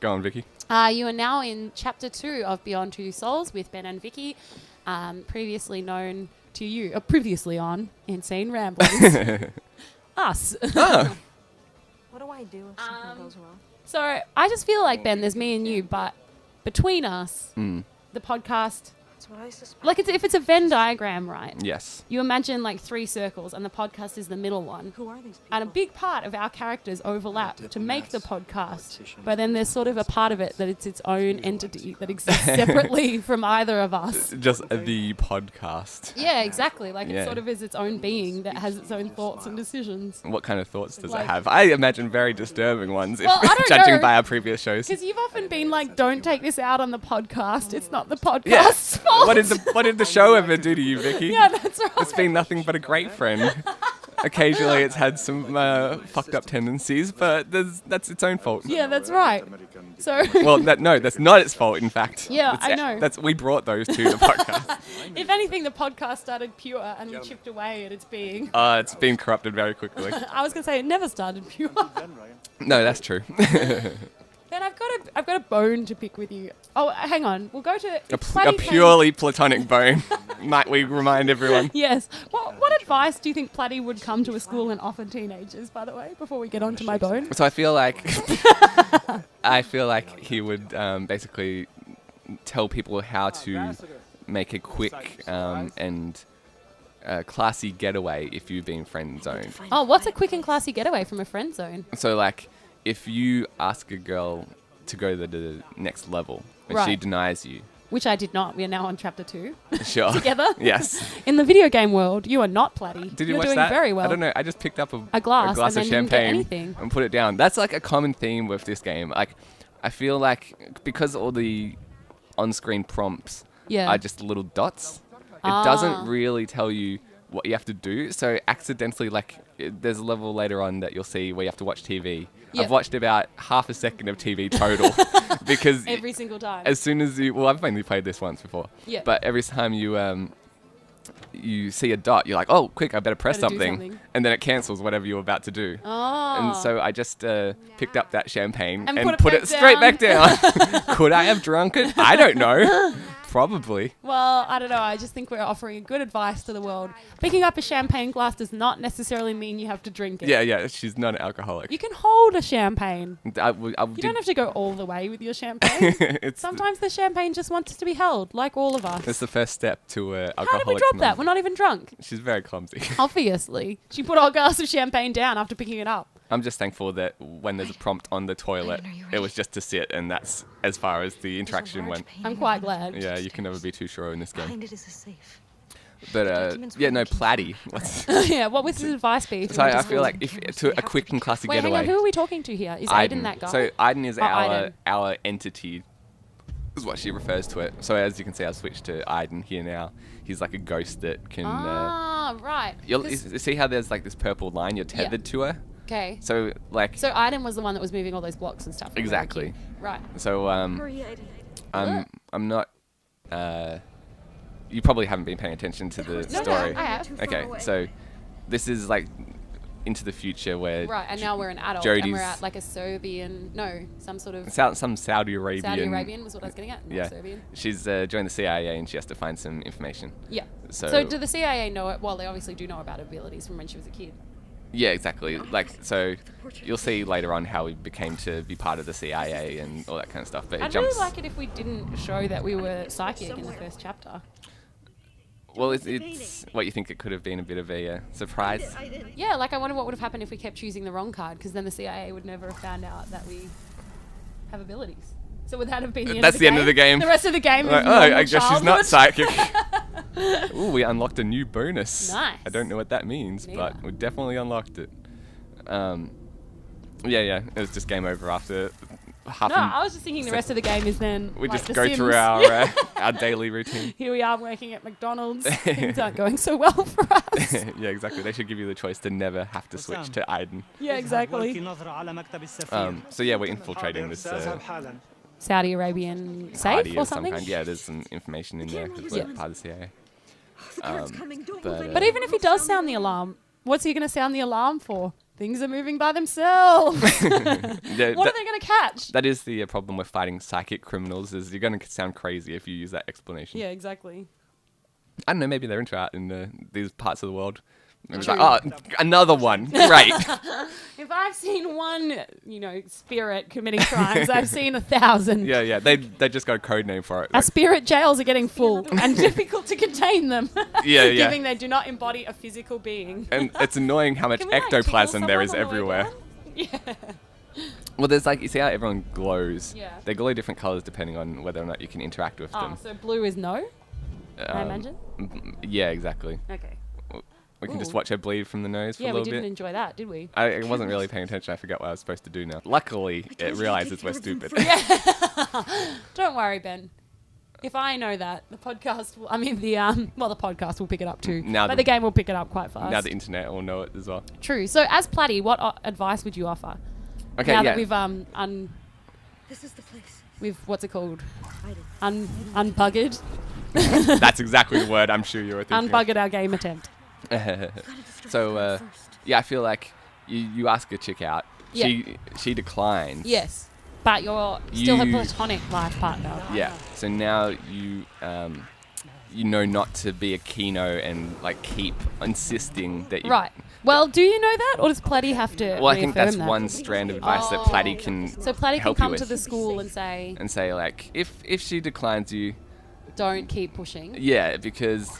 Go on, Vicky. You are now in Chapter 2 of Beyond Two Souls with Ben and Vicky, previously known to you, previously on Insane Ramblings. Us. Oh. What do I do if something goes wrong? So I just feel like, Ben, there's me and you, but between us, the podcast... That's what I suspect. Like, if it's a Venn diagram, right? Yes. You imagine, like, 3 circles, and the podcast is the middle one. Who are these people? And a big part of our characters overlap to make the podcast. But then there's sort of a part of it that it's its own entity that exists separately from either of us. Just the podcast. Yeah, exactly. Like, Yeah. it sort of is its own being that has its own thoughts and decisions. What kind of thoughts does Like- it have? I imagine very disturbing ones, Well, I don't judging know. by our previous shows. Because you've often been like, don't take this out on the podcast. It's not the podcast's Yeah. fault. What did the show ever do to you, Vicky? Yeah, that's right. It's been nothing but a great friend. Occasionally it's had some fucked up tendencies, but that's its own fault. Yeah, that's right. So... Well, that's not its fault, in fact. Yeah, It's I know. We brought those to the podcast. If anything, the podcast started pure and you chipped away at its being. It's been corrupted very quickly. I was going to say it never started pure. No, that's true. Ben, I've got a bone to pick with you. Oh, hang on. We'll go to A Platy purely platonic bone, might we remind everyone. Yes. What advice do you think Platy would come to a school and offer teenagers, by the way, before we get on to my bone? So I feel like he would basically tell people how to make a quick and classy getaway if you're being friend zoned. Oh, what's a quick and classy getaway from a friend zone? So like, if you ask a girl to go to the next level and she Right. denies you, Which I did not. We are now on chapter 2 sure. together. Yes. In the video game world, you are not Platy. Did you You're watch doing that? very well. I don't know. I just picked up A glass, and of then you didn't get champagne anything. and put it down. That's like a common theme with this game. Like, I feel like because all the on-screen prompts Yeah. are just little dots, it Ah. doesn't really tell you what you have to do. So accidentally, like, there's a level later on that you'll see where you have to watch TV. Yeah. I've watched about half a second of TV total because Every single time. as soon as you, well, I've only played this once before, Yeah. but every time you see a dot, you're like, oh, quick, I better press Better do something. something. And then it cancels whatever you're about to do. Oh. And so I just picked up that champagne And and, put put it it straight back back down. Could I have drunk it? I don't know. Probably. Well, I don't know. I just think we're offering good advice to the world. Picking up a champagne glass does not necessarily mean you have to drink it. Yeah, she's not an alcoholic. You can hold a champagne. You You don't have to go all the way with your champagne. it's, Sometimes the champagne just wants to be held, like all of us. it's the first step to alcoholic. How did we drop that? We're not even drunk. She's very clumsy. Obviously. She put our glass of champagne down after picking it up. I'm just thankful that when there's a prompt on the toilet, know you're it was just to sit, and that's as far as the interaction went. I'm quite glad. Yeah, you can never be too sure in this game. Behind it is a safe. But documents yeah, we're no, looking for. Platy. What's Yeah, what would his advice be? if so we went to I feel school? like if to a quick and classy Wait, hang getaway. on. Who are we talking to here? Is Aiden that guy? So Aiden is Oh, Aiden. our entity, is what she refers to it. So as you can see, I've switched to Aiden here now. He's like a ghost that can. Right. You'll 'Cause- see how there's like this purple line. You're tethered to her. Okay. So like. So Aiden was the one that was moving all those blocks and stuff. when we were a Exactly. kid. Right. So Hurry, Aiden. I'm not. You probably haven't been paying attention to the No, story. I have. Okay, so this is like into the future where Right, and now we're an adult, and Jodie's we're at like a Serbian, some sort of some Saudi Arabian. Saudi Arabian was what I was getting at. Not Yeah, Serbian. she's joined the CIA and she has to find some information. Yeah. So- So do the CIA know it? Well, they obviously do know about her abilities from when she was a kid. Yeah, exactly. Like, so you'll see later on how we became to be part of the CIA and all that kind of stuff. But it I'd jumps. really like it if we didn't show that we were psychic in the first chapter. Well, it's what you think it could have been a bit of a surprise. Yeah, like I wonder what would have happened if we kept choosing the wrong card, because then the CIA would never have found out that we have abilities. So would that have been the end That's of the the game? end of the game. The rest of the game Like, is oh, normal I guess she's not childhood. psychic. Ooh, we unlocked a new bonus. Nice. I don't know what that means, but Neither. we definitely unlocked it. Yeah, it was just game over after half. No, I was just thinking the rest of the game is then we like just The go Sims. through our daily routine. Here we are working at McDonald's. Things aren't going so well for us. Yeah, exactly. They should give you the choice to never have to switch to Aiden. Yeah, exactly. So yeah, we're infiltrating this Saudi Arabian safe party or of some something. kind. Yeah, there's some information in there because Yeah. we're part of the CIA. The guard's coming. Don't but, move. But even if he does sound the alarm, what's he going to sound the alarm for? Things are moving by themselves. Yeah, What are they going to catch? that is the problem with fighting psychic criminals, is you're going to sound crazy if you use that explanation. Yeah, exactly. I don't know, maybe they're into art in these parts of the world. It's True. like, oh, another one. Great. If I've seen one, spirit committing crimes, I've seen 1,000. Yeah. They just got a code name for it. Our spirit jails are getting full and difficult to contain them. Yeah. Given they do not embody a physical being. And it's annoying how much Can we, like, ectoplasm tickle there is someone on the way everywhere. down? Yeah. Well, there's like, you see how everyone glows? Yeah. They glow different colors depending on whether or not you can interact with Oh, them. so blue is no? I imagine? Yeah, exactly. Okay. We can just Ooh. watch her bleed from the nose for Yeah, a we little didn't bit. enjoy that, did we? I wasn't really paying attention. I forget what I was supposed to do now. Luckily, it realizes we're stupid. Don't worry, Ben. If I know that, the podcast will, the podcast will pick it up too. Now but the- the game will pick it up quite fast. Now the internet will know it as well. True. So as Platty, what advice would you offer? Okay, now yeah. that This is the place. we've what's it called? Hide it. Unbuggered. That's exactly the word I'm sure you were thinking. Unbuggered our game attempt. So, yeah, I feel like you ask a chick out. Yeah. She declines. Yes. But you're still her You- platonic life partner. Yeah. So now you know not to be a kino and like keep insisting that you. Right. Well, do you know that, or does Platty have to? Well, I think that's reaffirm that? one strand of advice that Platty can. So Platty can help you come with. to the school and say, And say like, if she declines you, "Don't keep pushing." yeah, because,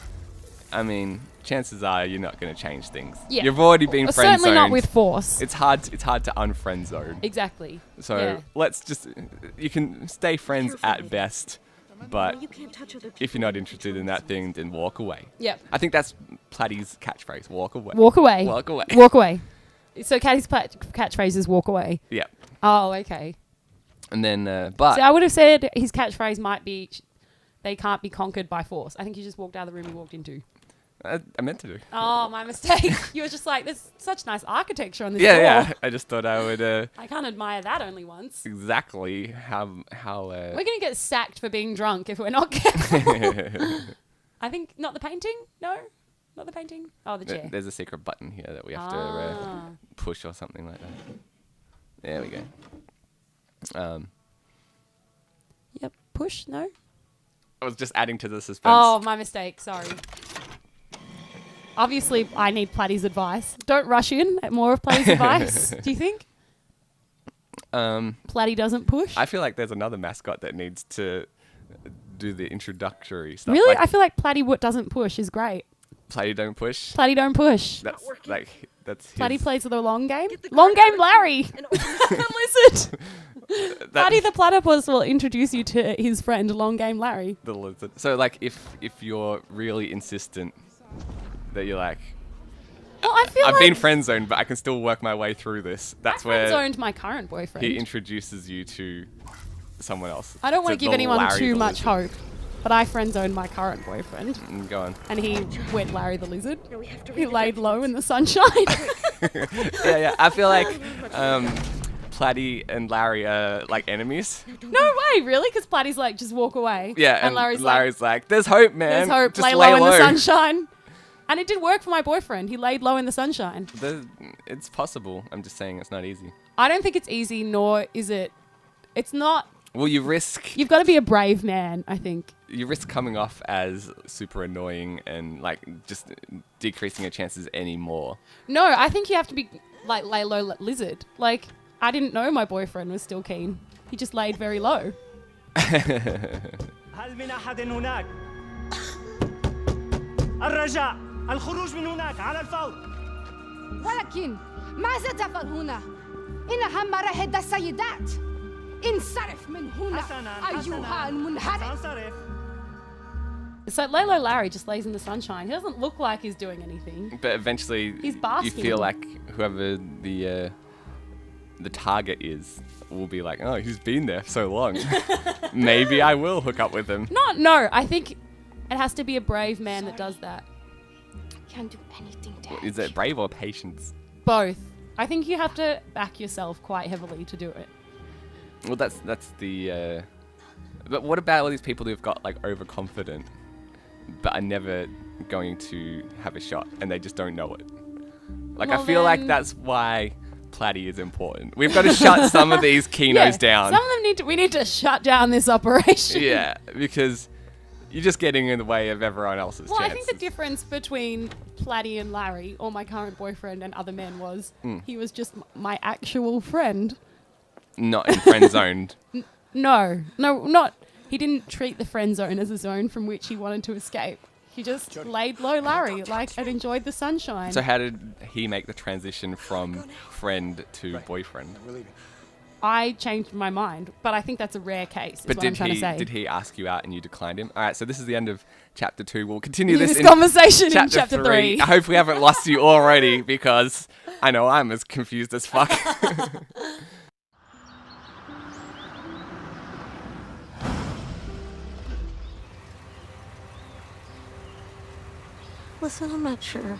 I mean, chances are you're not going to change things. Yeah. You've already been Well, friend certainly not zoned. with force. It's hard to unfriend zone. Exactly. So Yeah. let's just, you can stay friends at best, but You can't touch other people. if you're not interested in that thing, then walk away. Yep. I think that's Platty's catchphrase, walk away. Walk away. Walk away. Walk away. So Caddy's catchphrase is walk away. Yeah. Oh, okay. And then, but, So I would have said his catchphrase might be, they can't be conquered by force. I think you just walked out of the room he walked into. I meant to do. Oh, my mistake. You were just like, there's such nice architecture on this Yeah, floor. yeah. I just thought I would, I can't admire that only once. exactly how, We're going to get sacked for being drunk if we're not careful. I think, not the painting? No? Not the painting? Oh, the chair. there's a secret button here that we have to Ah. push or something like that. There we go. Yep. Push? No? I was just adding to the suspense. Oh, my mistake. Sorry. Obviously, I need Platty's advice. Don't rush in at more of Platty's advice. Do you think? Platty doesn't push? I feel like there's another mascot that needs to do the introductory stuff. Really? Like, I feel like Platty doesn't push is great. Platty don't push. Platty don't push. That's like that's Platty his, plays the long game. Get the Long card game out Larry. and open The lizard. that- Platty the platypus will introduce you to his friend Long Game Larry. the lizard. So like if you're really insistent that you're like, Well, I feel I've like been friend zoned, but I can still work my way through this. That's I where friend-zoned my current boyfriend. he introduces you to someone else. I don't want to give anyone Larry too the much lizard. hope, but I friend-zoned my current boyfriend, Go on. and he went Larry the lizard. No, we have to He read the laid low in documents. the sunshine. Yeah. I feel like Platty and Larry are like enemies. No way, really? Because Platty's like, just walk away. Yeah, and Larry's like, there's hope, man. there's hope. Just Lay low in the sunshine. And it did work for my boyfriend. He laid low in the sunshine. It's possible. I'm just saying it's not easy. I don't think it's easy, nor is it. It's not. Well, you risk You've got to be a brave man, I think. coming off as super annoying and like just decreasing your chances any more. No, I think you have to be like lay low lizard. Like, I didn't know my boyfriend was still keen. He just laid very low. هل من أحد هناك؟ الرجاء الخروج من هناك على الفور. ولكن ماذا تفعل هنا؟ إنها مراهد السيدات. انصرف من هنا حسناً أيها المنحرف. سأنصرف. So Lalo Larry just lays in the sunshine. He doesn't look like he's doing anything. But eventually, He's you basking. feel like whoever the target is will be like, oh, he's been there so long. Maybe I will hook up with him. No, I think it has to be a brave man that does that. Can't do anything to Is it brave or patience? Both. I think you have to back yourself quite heavily to do it. Well, that's the. But what about all these people who've got like overconfident, but are never going to have a shot, and they just don't know it? Like, Well, I feel like then- that's why Platy is important. We've got to shut some of these kinos down. Some of them we need to shut down this operation. Yeah, because you're just getting in the way of everyone else's Well, chances. I think the difference between Platy and Larry, or my current boyfriend and other men, was he was just my actual friend. Not in friend zoned. No, not. He didn't treat the friend zone as a zone from which he wanted to escape. He just laid low Larry, and enjoyed the sunshine. So how did he make the transition from friend to boyfriend? I changed my mind, but I think that's a rare case. Is But what I'm trying to say. did he ask you out and you declined him? All right, so this is the end of chapter 2. We'll continue this this in conversation in chapter 3. 3. I hope we haven't lost you already because I know I'm as confused as fuck. Listen, I'm not sure.